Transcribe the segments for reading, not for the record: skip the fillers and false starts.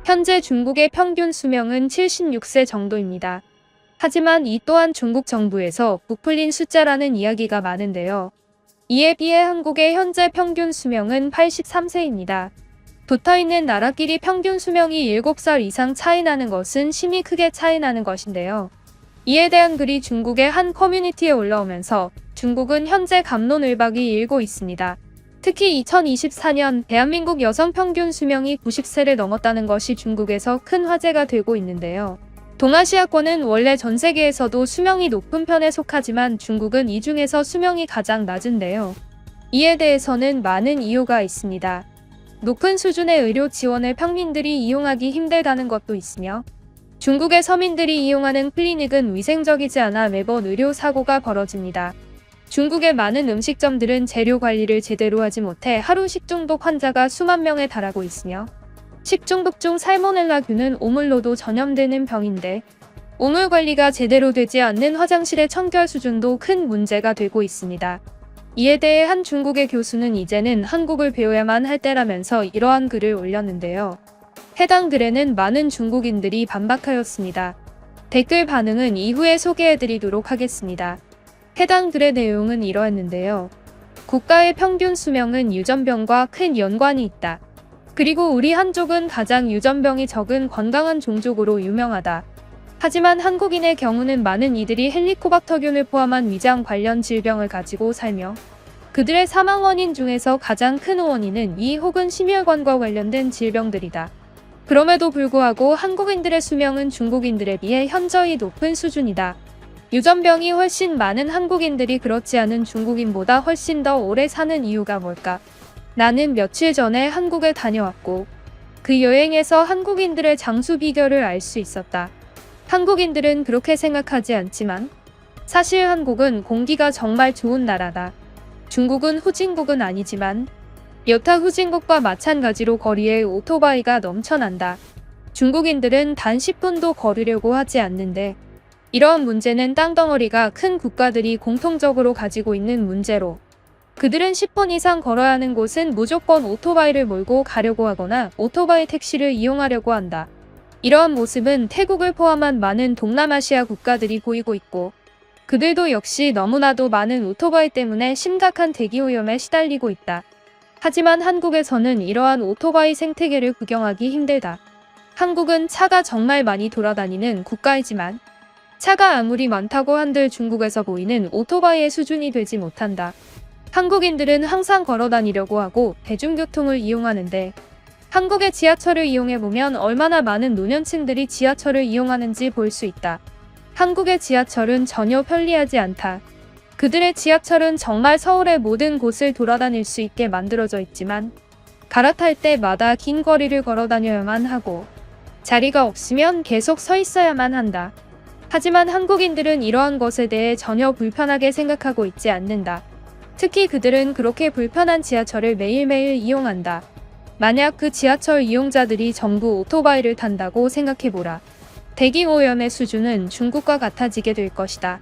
현재 중국의 평균 수명은 76세 정도입니다. 하지만 이 또한 중국 정부에서 부풀린 숫자라는 이야기가 많은데요. 이에 비해 한국의 현재 평균 수명은 83세입니다. 붙어있는 나라끼리 평균 수명이 7살 이상 차이 나는 것은 심히 크게 차이 나는 것인데요. 이에 대한 글이 중국의 한 커뮤니티에 올라오면서 중국은 현재 갑론을박이 일고 있습니다. 특히 2024년 대한민국 여성 평균 수명이 90세를 넘었다는 것이 중국에서 큰 화제가 되고 있는데요. 동아시아권은 원래 전 세계에서도 수명이 높은 편에 속하지만 중국은 이 중에서 수명이 가장 낮은데요. 이에 대해서는 많은 이유가 있습니다. 높은 수준의 의료 지원을 평민들이 이용하기 힘들다는 것도 있으며, 중국의 서민들이 이용하는 클리닉은 위생적이지 않아 매번 의료 사고가 벌어집니다. 중국의 많은 음식점들은 재료 관리를 제대로 하지 못해 하루 식중독 환자가 수만 명에 달하고 있으며, 식중독 중 살모넬라균은 오물로도 전염되는 병인데, 오물 관리가 제대로 되지 않는 화장실의 청결 수준도 큰 문제가 되고 있습니다. 이에 대해 한 중국의 교수는 이제는 한국을 배워야만 할 때라면서 이러한 글을 올렸는데요. 해당 글에는 많은 중국인들이 반박하였습니다. 댓글 반응은 이후에 소개해드리도록 하겠습니다. 해당 글의 내용은 이러했는데요. 국가의 평균 수명은 유전병과 큰 연관이 있다. 그리고 우리 한족은 가장 유전병이 적은 건강한 종족으로 유명하다. 하지만 한국인의 경우는 많은 이들이 헬리코박터균을 포함한 위장 관련 질병을 가지고 살며, 그들의 사망 원인 중에서 가장 큰 원인은 이 혹은 심혈관과 관련된 질병들이다. 그럼에도 불구하고 한국인들의 수명은 중국인들에 비해 현저히 높은 수준이다. 유전병이 훨씬 많은 한국인들이 그렇지 않은 중국인보다 훨씬 더 오래 사는 이유가 뭘까? 나는 며칠 전에 한국에 다녀왔고, 그 여행에서 한국인들의 장수 비결을 알 수 있었다. 한국인들은 그렇게 생각하지 않지만 사실 한국은 공기가 정말 좋은 나라다. 중국은 후진국은 아니지만 여타 후진국과 마찬가지로 거리에 오토바이가 넘쳐난다. 중국인들은 단 10분도 걸으려고 하지 않는데, 이러한 문제는 땅덩어리가 큰 국가들이 공통적으로 가지고 있는 문제로, 그들은 10분 이상 걸어야 하는 곳은 무조건 오토바이를 몰고 가려고 하거나 오토바이 택시를 이용하려고 한다. 이러한 모습은 태국을 포함한 많은 동남아시아 국가들이 보이고 있고, 그들도 역시 너무나도 많은 오토바이 때문에 심각한 대기오염에 시달리고 있다. 하지만 한국에서는 이러한 오토바이 생태계를 구경하기 힘들다. 한국은 차가 정말 많이 돌아다니는 국가이지만 차가 아무리 많다고 한들 중국에서 보이는 오토바이의 수준이 되지 못한다. 한국인들은 항상 걸어 다니려고 하고 대중교통을 이용하는데, 한국의 지하철을 이용해보면 얼마나 많은 노년층들이 지하철을 이용하는지 볼 수 있다. 한국의 지하철은 전혀 편리하지 않다. 그들의 지하철은 정말 서울의 모든 곳을 돌아다닐 수 있게 만들어져 있지만, 갈아탈 때마다 긴 거리를 걸어 다녀야만 하고, 자리가 없으면 계속 서 있어야만 한다. 하지만 한국인들은 이러한 것에 대해 전혀 불편하게 생각하고 있지 않는다. 특히 그들은 그렇게 불편한 지하철을 매일매일 이용한다. 만약 그 지하철 이용자들이 전부 오토바이를 탄다고 생각해보라. 대기오염의 수준은 중국과 같아지게 될 것이다.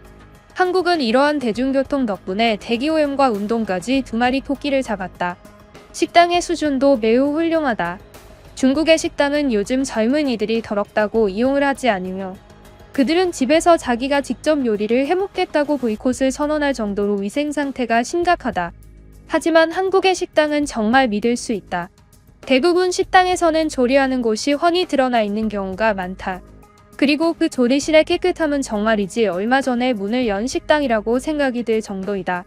한국은 이러한 대중교통 덕분에 대기오염과 운동까지 두 마리 토끼를 잡았다. 식당의 수준도 매우 훌륭하다. 중국의 식당은 요즘 젊은이들이 더럽다고 이용을 하지 않으며, 그들은 집에서 자기가 직접 요리를 해먹겠다고 보이콧을 선언할 정도로 위생 상태가 심각하다. 하지만 한국의 식당은 정말 믿을 수 있다. 대부분 식당에서는 조리하는 곳이 훤히 드러나 있는 경우가 많다. 그리고 그 조리실의 깨끗함은 정말이지 얼마 전에 문을 연 식당이라고 생각이 들 정도이다.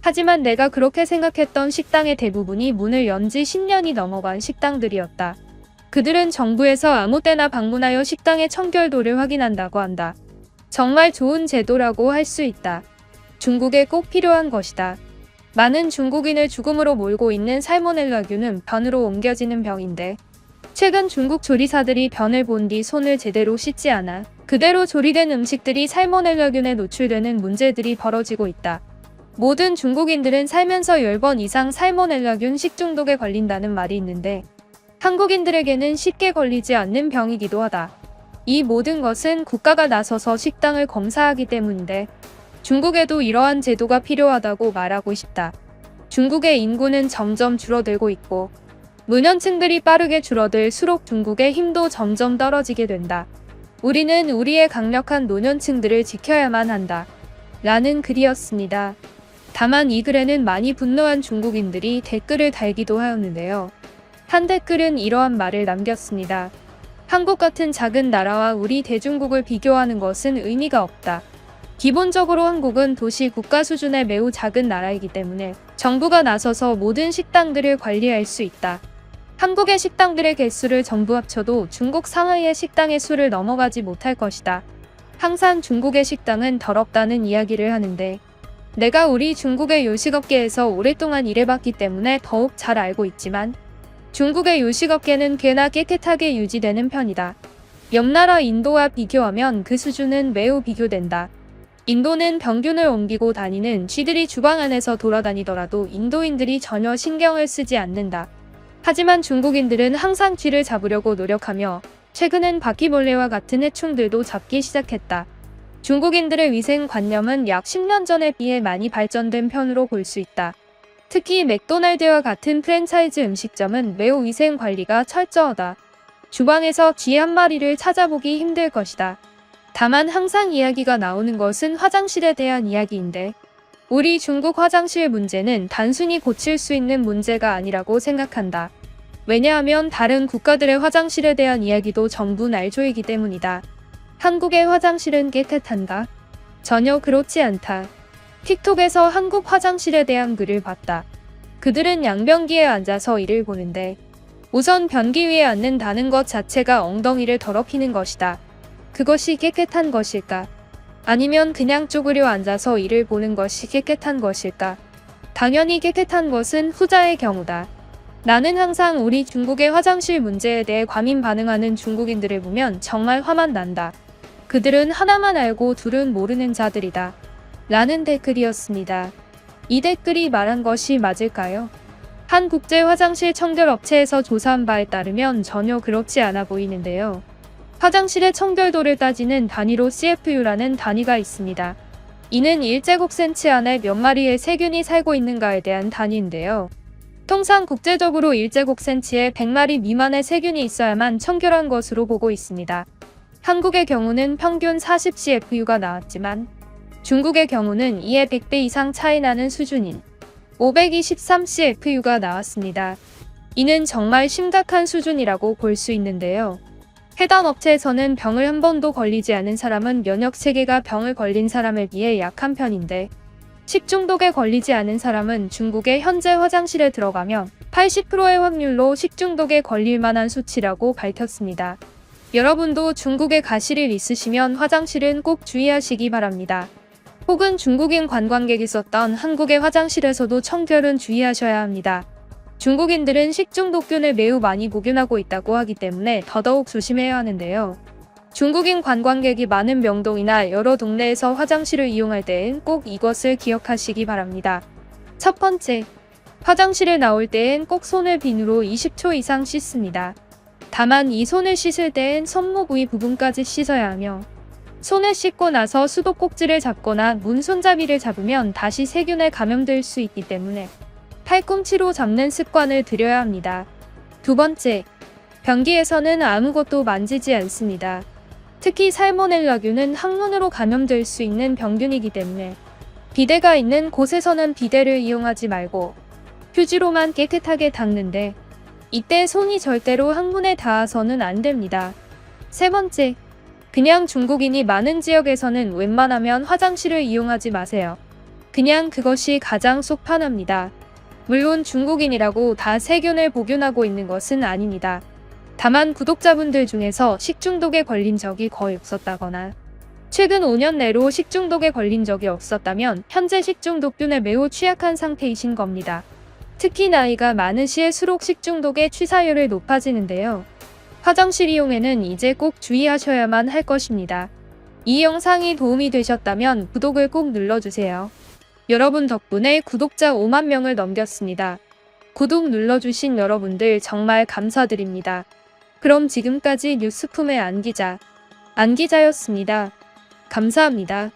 하지만 내가 그렇게 생각했던 식당의 대부분이 문을 연 지 10년이 넘어간 식당들이었다. 그들은 정부에서 아무 때나 방문하여 식당의 청결도를 확인한다고 한다. 정말 좋은 제도라고 할 수 있다. 중국에 꼭 필요한 것이다. 많은 중국인을 죽음으로 몰고 있는 살모넬라균은 변으로 옮겨지는 병인데, 최근 중국 조리사들이 변을 본 뒤 손을 제대로 씻지 않아 그대로 조리된 음식들이 살모넬라균에 노출되는 문제들이 벌어지고 있다. 모든 중국인들은 살면서 10번 이상 살모넬라균 식중독에 걸린다는 말이 있는데, 한국인들에게는 쉽게 걸리지 않는 병이기도 하다. 이 모든 것은 국가가 나서서 식당을 검사하기 때문인데, 중국에도 이러한 제도가 필요하다고 말하고 싶다. 중국의 인구는 점점 줄어들고 있고, 노년층들이 빠르게 줄어들수록 중국의 힘도 점점 떨어지게 된다. 우리는 우리의 강력한 노년층들을 지켜야만 한다. 라는 글이었습니다. 다만 이 글에는 많이 분노한 중국인들이 댓글을 달기도 하였는데요. 한 댓글은 이러한 말을 남겼습니다. 한국 같은 작은 나라와 우리 대중국을 비교하는 것은 의미가 없다. 기본적으로 한국은 도시 국가 수준의 매우 작은 나라이기 때문에 정부가 나서서 모든 식당들을 관리할 수 있다. 한국의 식당들의 개수를 전부 합쳐도 중국 상하이의 식당의 수를 넘어가지 못할 것이다. 항상 중국의 식당은 더럽다는 이야기를 하는데 내가 우리 중국의 요식업계에서 오랫동안 일해봤기 때문에 더욱 잘 알고 있지만 중국의 요식업계는 꽤나 깨끗하게 유지되는 편이다. 옆나라 인도와 비교하면 그 수준은 매우 비교된다. 인도는 병균을 옮기고 다니는 쥐들이 주방 안에서 돌아다니더라도 인도인들이 전혀 신경을 쓰지 않는다. 하지만 중국인들은 항상 쥐를 잡으려고 노력하며 최근엔 바퀴벌레와 같은 해충들도 잡기 시작했다. 중국인들의 위생관념은 약 10년 전에 비해 많이 발전된 편으로 볼 수 있다. 특히 맥도날드와 같은 프랜차이즈 음식점은 매우 위생관리가 철저하다. 주방에서 쥐 한 마리를 찾아보기 힘들 것이다. 다만 항상 이야기가 나오는 것은 화장실에 대한 이야기인데 우리 중국 화장실 문제는 단순히 고칠 수 있는 문제가 아니라고 생각한다. 왜냐하면 다른 국가들의 화장실에 대한 이야기도 전부 날조이기 때문이다. 한국의 화장실은 깨끗한가? 전혀 그렇지 않다. 틱톡에서 한국 화장실에 대한 글을 봤다. 그들은 양변기에 앉아서 이를 보는데 우선 변기 위에 앉는다는 것 자체가 엉덩이를 더럽히는 것이다. 그것이 깨끗한 것일까? 아니면 그냥 쪼그려 앉아서 이를 보는 것이 깨끗한 것일까? 당연히 깨끗한 것은 후자의 경우다. 나는 항상 우리 중국의 화장실 문제에 대해 과민 반응하는 중국인들을 보면 정말 화만 난다. 그들은 하나만 알고 둘은 모르는 자들이다. 라는 댓글이었습니다. 이 댓글이 말한 것이 맞을까요? 한 국제 화장실 청결 업체에서 조사한 바에 따르면 전혀 그렇지 않아 보이는데요. 화장실의 청결도를 따지는 단위로 CFU라는 단위가 있습니다. 이는 1제곱센치 안에 몇 마리의 세균이 살고 있는가에 대한 단위인데요. 통상 국제적으로 1제곱센치에 100마리 미만의 세균이 있어야만 청결한 것으로 보고 있습니다. 한국의 경우는 평균 40CFU가 나왔지만 중국의 경우는 이에 100배 이상 차이 나는 수준인 523CFU가 나왔습니다. 이는 정말 심각한 수준이라고 볼 수 있는데요. 해당 업체에서는 병을 한 번도 걸리지 않은 사람은 면역체계가 병을 걸린 사람에 비해 약한 편인데 식중독에 걸리지 않은 사람은 중국의 현재 화장실에 들어가면 80%의 확률로 식중독에 걸릴 만한 수치라고 밝혔습니다. 여러분도 중국에 가실 일 있으시면 화장실은 꼭 주의하시기 바랍니다. 혹은 중국인 관광객이 썼던 한국의 화장실에서도 청결은 주의하셔야 합니다. 중국인들은 식중독균을 매우 많이 복용하고 있다고 하기 때문에 더더욱 조심해야 하는데요. 중국인 관광객이 많은 명동이나 여러 동네에서 화장실을 이용할 때엔 꼭 이것을 기억하시기 바랍니다. 첫 번째, 화장실에 나올 때엔 꼭 손을 비누로 20초 이상 씻습니다. 다만 이 손을 씻을 때엔 손목 위 부분까지 씻어야 하며 손을 씻고 나서 수도꼭지를 잡거나 문손잡이를 잡으면 다시 세균에 감염될 수 있기 때문에 팔꿈치로 잡는 습관을 들여야 합니다. 두 번째, 변기에서는 아무것도 만지지 않습니다. 특히 살모넬라균은 항문으로 감염될 수 있는 병균이기 때문에 비데가 있는 곳에서는 비데를 이용하지 말고 휴지로만 깨끗하게 닦는데 이때 손이 절대로 항문에 닿아서는 안 됩니다. 세 번째, 그냥 중국인이 많은 지역에서는 웬만하면 화장실을 이용하지 마세요. 그냥 그것이 가장 속 편합니다. 물론 중국인이라고 다 세균을 복용하고 있는 것은 아닙니다. 다만 구독자분들 중에서 식중독에 걸린 적이 거의 없었다거나 최근 5년 내로 식중독에 걸린 적이 없었다면 현재 식중독균에 매우 취약한 상태이신 겁니다. 특히 나이가 많으실수록 식중독의 취사율이 높아지는데요. 화장실 이용에는 이제 꼭 주의하셔야만 할 것입니다. 이 영상이 도움이 되셨다면 구독을 꼭 눌러주세요. 여러분 덕분에 구독자 5만 명을 넘겼습니다. 구독 눌러주신 여러분들 정말 감사드립니다. 그럼 지금까지 뉴스품의 안기자였습니다. 감사합니다.